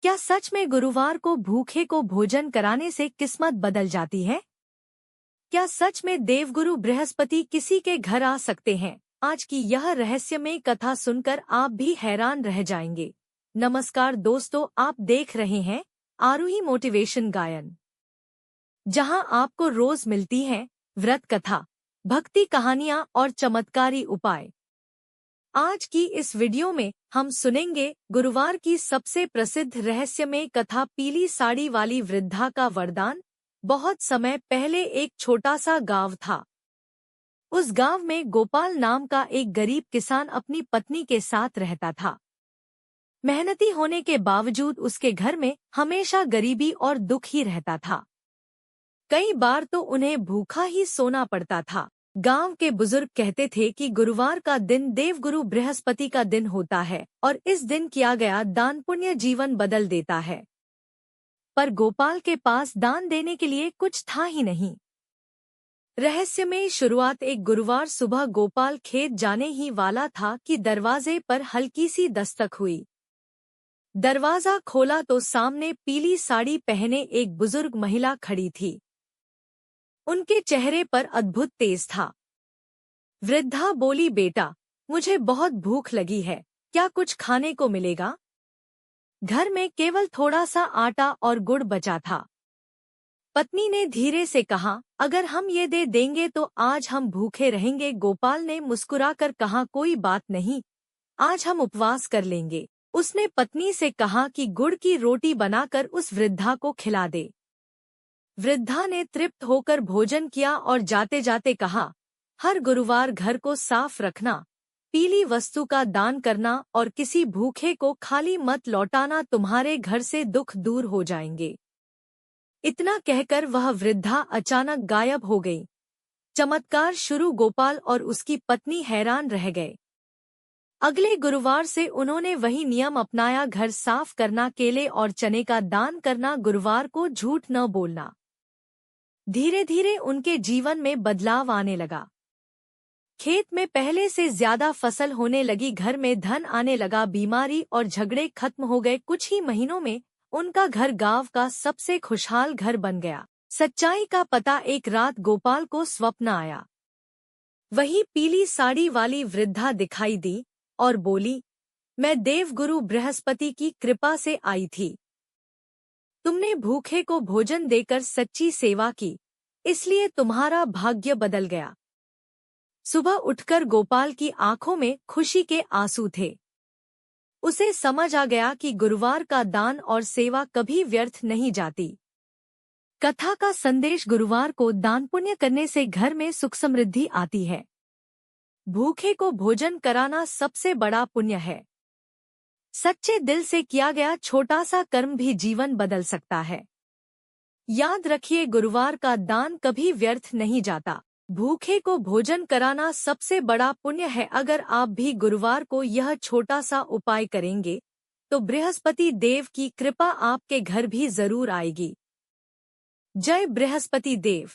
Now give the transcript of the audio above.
क्या सच में गुरुवार को भूखे को भोजन कराने से किस्मत बदल जाती है? क्या सच में देवगुरु बृहस्पति किसी के घर आ सकते हैं? आज की यह रहस्यमय कथा सुनकर आप भी हैरान रह जाएंगे। नमस्कार दोस्तों, आप देख रहे हैं आरूही मोटिवेशन गायन, जहां आपको रोज मिलती हैं व्रत कथा, भक्ति कहानियां और चमत्कारी उपाय। आज की इस वीडियो में हम सुनेंगे गुरुवार की सबसे प्रसिद्ध रहस्यमय कथा, पीली साड़ी वाली वृद्धा का वरदान। बहुत समय पहले एक छोटा सा गांव था। उस गांव में गोपाल नाम का एक गरीब किसान अपनी पत्नी के साथ रहता था। मेहनती होने के बावजूद उसके घर में हमेशा गरीबी और दुख ही रहता था। कई बार तो उन्हें भूखा ही सोना पड़ता था। गांव के बुजुर्ग कहते थे कि गुरुवार का दिन देवगुरु बृहस्पति का दिन होता है और इस दिन किया गया दान पुण्य जीवन बदल देता है। पर गोपाल के पास दान देने के लिए कुछ था ही नहीं। रहस्यमय शुरुआत। एक गुरुवार सुबह गोपाल खेत जाने ही वाला था कि दरवाजे पर हल्की सी दस्तक हुई। दरवाजा खोला तो सामने पीली साड़ी पहने एक बुजुर्ग महिला खड़ी थी। उनके चेहरे पर अद्भुत तेज था। वृद्धा बोली, बेटा, मुझे बहुत भूख लगी है, क्या कुछ खाने को मिलेगा? घर में केवल थोड़ा सा आटा और गुड़ बचा था। पत्नी ने धीरे से कहा, अगर हम ये दे देंगे तो आज हम भूखे रहेंगे। गोपाल ने मुस्कुराकर कहा, कोई बात नहीं, आज हम उपवास कर लेंगे। उसने पत्नी से कहा कि गुड़ की रोटी बनाकर उस वृद्धा को खिला दे। वृद्धा ने तृप्त होकर भोजन किया और जाते जाते कहा, हर गुरुवार घर को साफ रखना, पीली वस्तु का दान करना और किसी भूखे को खाली मत लौटाना, तुम्हारे घर से दुख दूर हो जाएंगे। इतना कहकर वह वृद्धा अचानक गायब हो गई। चमत्कार शुरू। गोपाल और उसकी पत्नी हैरान रह गए। अगले गुरुवार से उन्होंने वही नियम अपनाया, घर साफ करना, केले और चने का दान करना, गुरुवार को झूठ न बोलना। धीरे धीरे उनके जीवन में बदलाव आने लगा। खेत में पहले से ज्यादा फसल होने लगी, घर में धन आने लगा, बीमारी और झगड़े खत्म हो गए। कुछ ही महीनों में उनका घर गांव का सबसे खुशहाल घर बन गया। सच्चाई का पता। एक रात गोपाल को स्वप्न आया। वही पीली साड़ी वाली वृद्धा दिखाई दी और बोली, मैं देवगुरु बृहस्पति की कृपा से आई थी। तुमने भूखे को भोजन देकर सच्ची सेवा की, इसलिए तुम्हारा भाग्य बदल गया। सुबह उठकर गोपाल की आंखों में खुशी के आंसू थे। उसे समझ आ गया कि गुरुवार का दान और सेवा कभी व्यर्थ नहीं जाती। कथा का संदेश। गुरुवार को दान पुण्य करने से घर में सुख समृद्धि आती है। भूखे को भोजन कराना सबसे बड़ा पुण्य है। सच्चे दिल से किया गया छोटा सा कर्म भी जीवन बदल सकता है। याद रखिए, गुरुवार का दान कभी व्यर्थ नहीं जाता। भूखे को भोजन कराना सबसे बड़ा पुण्य है। अगर आप भी गुरुवार को यह छोटा सा उपाय करेंगे तो बृहस्पति देव की कृपा आपके घर भी जरूर आएगी। जय बृहस्पति देव।